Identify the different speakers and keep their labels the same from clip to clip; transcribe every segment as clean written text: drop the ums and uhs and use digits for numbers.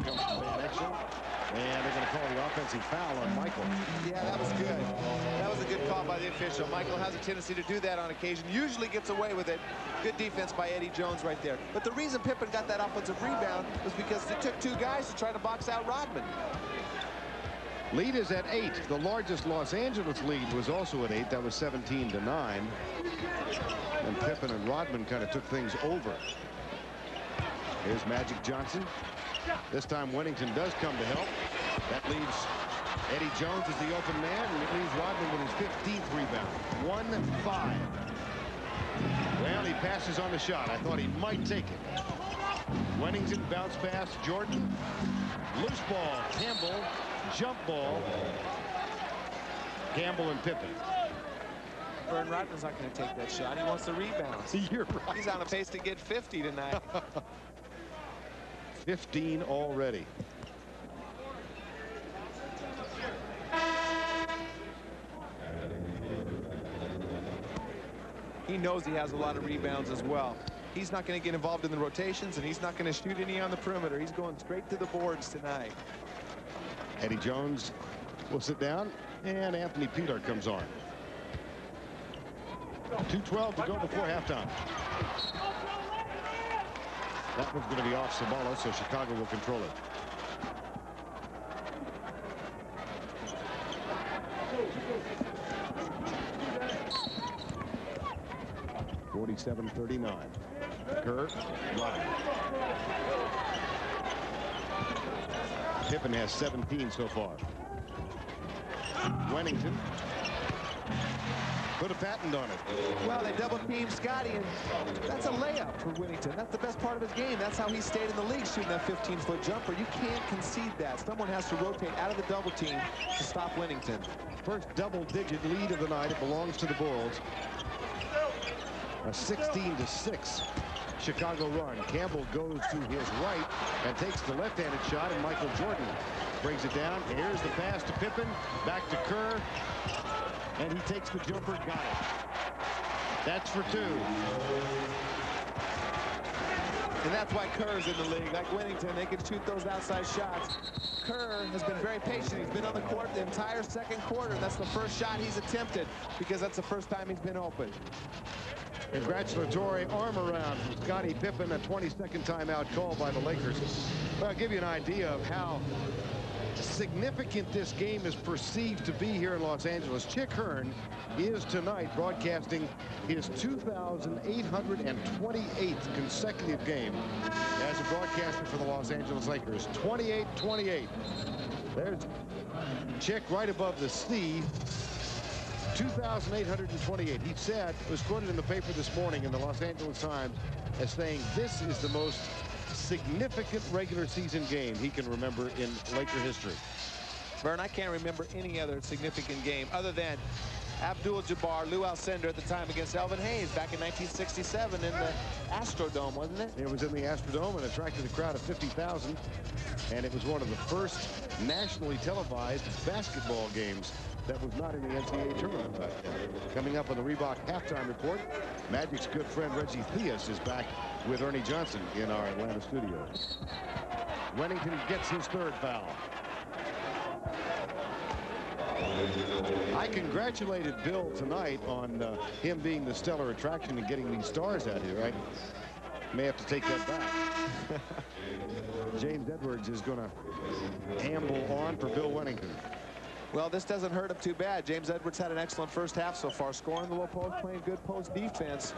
Speaker 1: comes to pay an extra. And they're going to call the offensive foul on Michael.
Speaker 2: Yeah, that was good. That was a good call by the official. Michael has a tendency to do that on occasion. Usually gets away with it. Good defense by Eddie Jones right there. But the reason Pippen got that offensive rebound was because it took two guys to try to box out Rodman.
Speaker 1: Lead is at 8. The largest Los Angeles lead was also at 8. That was 17-9. And Pippen and Rodman kind of took things over. Here's Magic Johnson. This time Wennington does come to help. That leaves Eddie Jones as the open man, and it leaves Rodman with his 15th rebound. 1-5. Well, he passes on the shot. I thought he might take it. Wennington bounce pass. Jordan. Loose ball. Campbell. Jump ball. Campbell and Pippen.
Speaker 2: Vern Rodman's not going to take that shot. He wants the rebound.
Speaker 1: You're right.
Speaker 2: He's on a pace to get 50 tonight.
Speaker 1: 15 already.
Speaker 2: He knows he has a lot of rebounds as well. He's not going to get involved in the rotations, and he's not going to shoot any on the perimeter. He's going straight to the boards tonight.
Speaker 1: Eddie Jones will sit down, and Anthony Peeler comes on. 2:12 to go before halftime. That one's going to be off Sabala, so Chicago will control it. (47-39). Kerr. Pippen has 17 so far. Wennington. Put a patent on it.
Speaker 2: Well, they double team Scottie, and that's a layup for Wennington. That's the best part of his game. That's how he stayed in the league, shooting that 15-foot jumper. You can't concede that. Someone has to rotate out of the double team to stop Wennington.
Speaker 1: First double-digit lead of the night. It belongs to the Bulls. A 16-6 Chicago run. Campbell goes to his right and takes the left-handed shot, and Michael Jordan brings it down. Here's the pass to Pippen. Back to Kerr. And he takes the jumper, got it. That's for 2.
Speaker 2: And that's why Kerr's in the league. Like Wennington, they can shoot those outside shots. Kerr has been very patient. He's been on the court the entire second quarter. And that's the first shot he's attempted because that's the first time he's been open.
Speaker 1: Congratulatory arm around from Scottie Pippen, a 22nd timeout call by the Lakers. Well, I'll give you an idea of how significant this game is perceived to be here in Los Angeles. Chick Hearn is tonight broadcasting his 2,828th consecutive game as a broadcaster for the Los Angeles Lakers. 28-28. There's Chick right above the C. 2,828. He said, was quoted in the paper this morning in the Los Angeles Times as saying this is the most significant regular season game he can remember in Laker history.
Speaker 2: Vern, I can't remember any other significant game other than Abdul-Jabbar, Lou Alcindor at the time against Elvin Hayes back in 1967 in the Astrodome, wasn't it?
Speaker 1: It was in the Astrodome and attracted a crowd of 50,000. And it was one of the first nationally televised basketball games that was not in the NCAA tournament back then. Coming up on the Reebok halftime report, Magic's good friend Reggie Theus is back with Ernie Johnson in our Atlanta studio. Wennington gets his 3rd foul. I congratulated Bill tonight on him being the stellar attraction and getting these stars out here. I may have to take that back. James Edwards is going to amble on for Bill Wennington.
Speaker 2: Well, this doesn't hurt him too bad. James Edwards had an excellent first half so far, scoring the low post, playing good post defense.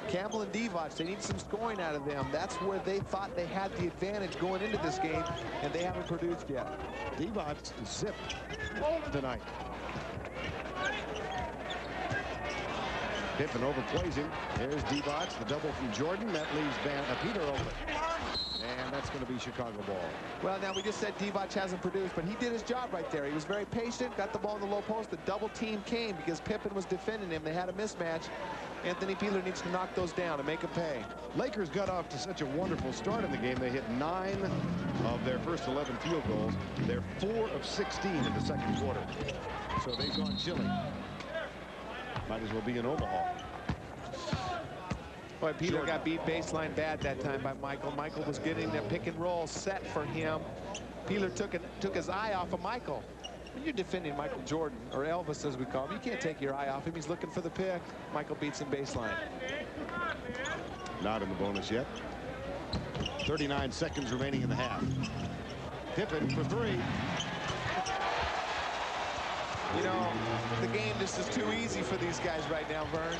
Speaker 2: Campbell and Divac, they need some scoring out of them. That's where they thought they had the advantage going into this game, and they haven't produced yet.
Speaker 1: Divac zipped tonight. Pippen overplays him. There's Divac, the double from Jordan. That leaves Peter open. And that's going to be Chicago ball.
Speaker 2: Well, now we just said Divac hasn't produced, but he did his job right there. He was very patient, got the ball in the low post. The double team came because Pippen was defending him. They had a mismatch. Anthony Peeler needs to knock those down and make them pay.
Speaker 1: Lakers got off to such a wonderful start in the game. They hit 9 of their first 11 field goals. They're 4 of 16 in the second quarter. So they've gone chilly. Might as well be in Omaha.
Speaker 2: Boy, Peeler got beat baseline bad that time by Michael. Michael was getting the pick and roll set for him. Peeler took his eye off of Michael. When you're defending Michael Jordan, or Elvis as we call him, you can't take your eye off him. He's looking for the pick. Michael beats him baseline.
Speaker 1: Not in the bonus yet. 39 seconds remaining in the half. Pippen for three.
Speaker 2: You know, the game just is too easy for these guys right now, Vern.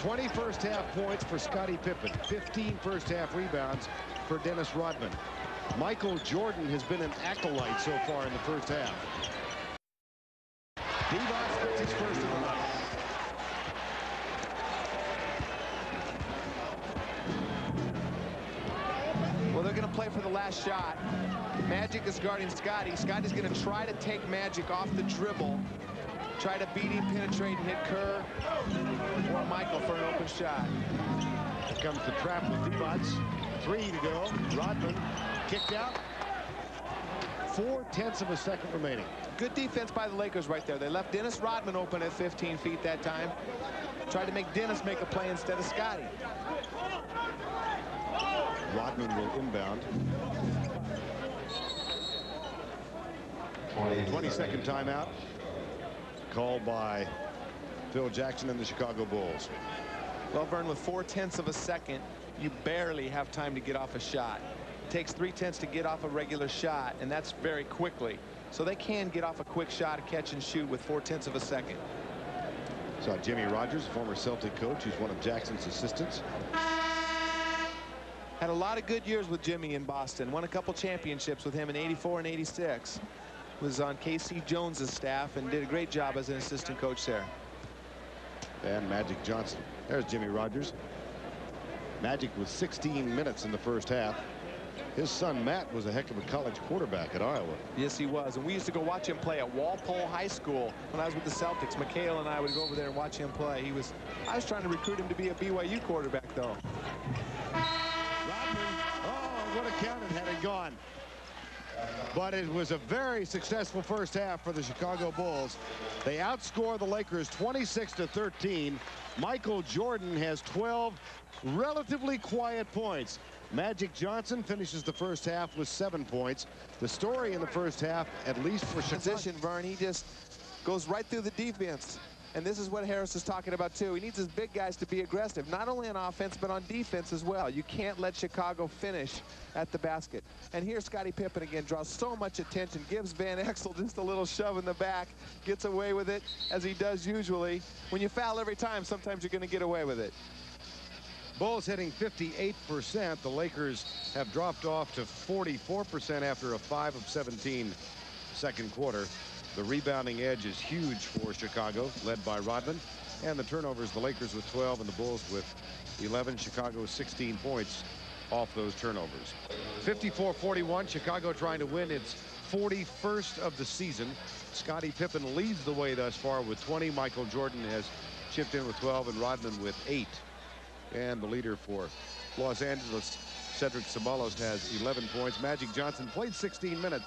Speaker 1: 20 first half points for Scottie Pippen. 15 first half rebounds for Dennis Rodman. Michael Jordan has been an acolyte so far in the first half. Divac gets his first of the night.
Speaker 2: Well, they're going to play for the last shot. Magic is guarding Scottie. Scottie's going to try to take Magic off the dribble. Try to beat him, penetrate, and hit Kerr or Michael for an open shot.
Speaker 1: Here comes the trap with Divac. 3 to go. Rodman kicked out. 4/10 of a second remaining.
Speaker 2: Good defense by the Lakers right there. They left Dennis Rodman open at 15 feet that time. Tried to make Dennis make a play instead of Scottie.
Speaker 1: Rodman will inbound. 20-second timeout called by Phil Jackson and the Chicago Bulls.
Speaker 2: Well, Vern, with 4/10 of a second, you barely have time to get off a shot. It takes 3/10 to get off a regular shot, and that's very quickly. So they can get off a quick shot, a catch and shoot with 4/10 of a second.
Speaker 1: Saw Jimmy Rogers, former Celtic coach, who's one of Jackson's assistants.
Speaker 2: Had a lot of good years with Jimmy in Boston. Won a couple championships with him in '84 and '86. Was on K.C. Jones's staff and did a great job as an assistant coach there.
Speaker 1: And Magic Johnson. There's Jimmy Rogers. Magic with 16 minutes in the first half. His son Matt was a heck of a college quarterback at Iowa.
Speaker 2: Yes, he was. And we used to go watch him play at Walpole High School when I was with the Celtics. McHale and I would go over there and watch him play. I was trying to recruit him to be a BYU quarterback, though.
Speaker 1: Rodman, oh, what a count it had it gone. But it was a very successful first half for the Chicago Bulls. They outscore the Lakers 26-13. Michael Jordan has 12 relatively quiet points. Magic Johnson finishes the first half with 7 points. The story in the first half, at least for Chicago.
Speaker 2: Transition, Vern, he just goes right through the defense. And this is what Harris is talking about, too. He needs his big guys to be aggressive, not only on offense, but on defense as well. You can't let Chicago finish at the basket. And here Scottie Pippen again draws so much attention, gives Van Exel just a little shove in the back, gets away with it, as he does usually. When you foul every time, sometimes you're going to get away with it.
Speaker 1: Bulls hitting 58%. The Lakers have dropped off to 44% after a 5 of 17 second quarter. The rebounding edge is huge for Chicago, led by Rodman. And the turnovers, the Lakers with 12 and the Bulls with 11. Chicago 16 points off those turnovers. 54-41, Chicago trying to win its 41st of the season. Scottie Pippen leads the way thus far with 20. Michael Jordan has chipped in with 12 and Rodman with 8. And the leader for Los Angeles, Cedric Ceballos, has 11 points. Magic Johnson played 16 minutes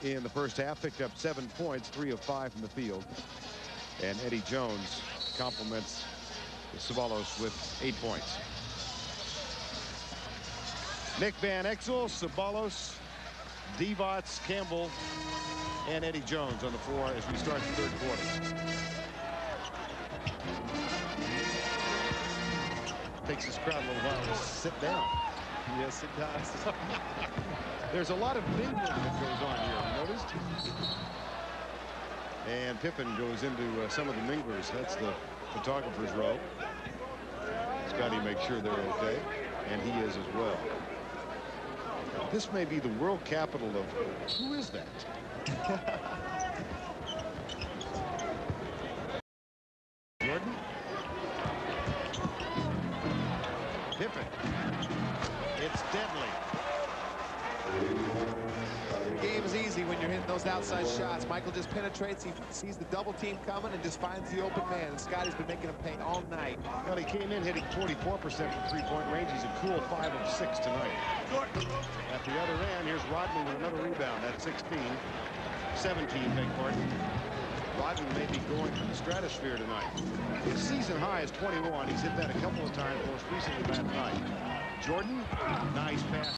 Speaker 1: in the first half, picked up 7 points, 3 of 5 from the field. And Eddie Jones compliments Ceballos with 8 points. Nick Van Exel, Ceballos, Divac, Campbell, and Eddie Jones on the floor as we start the third quarter. Takes this crowd a little while to sit down.
Speaker 2: Yes, it does.
Speaker 1: There's a lot of mingling that goes on here, noticed? And Pippen goes into some of the minglers. That's the photographer's row. Scottie makes sure they're okay, and he is as well. This may be the world capital of, who is that? Jordan? Pippen. It's deadly.
Speaker 2: The game is easy when you're hitting those outside shots. Michael just penetrates. He sees the double team coming and just finds the open man. And Scottie's been making him pay all night.
Speaker 1: Well, he came in hitting 44% from three-point range. He's a cool 5 of 6 tonight. At the other end, here's Rodman with another rebound. That's 17. 17, beg pardon. Rodman may be going for the stratosphere tonight. His season high is 21. He's hit that a couple of times, most recently last night. Jordan, nice pass.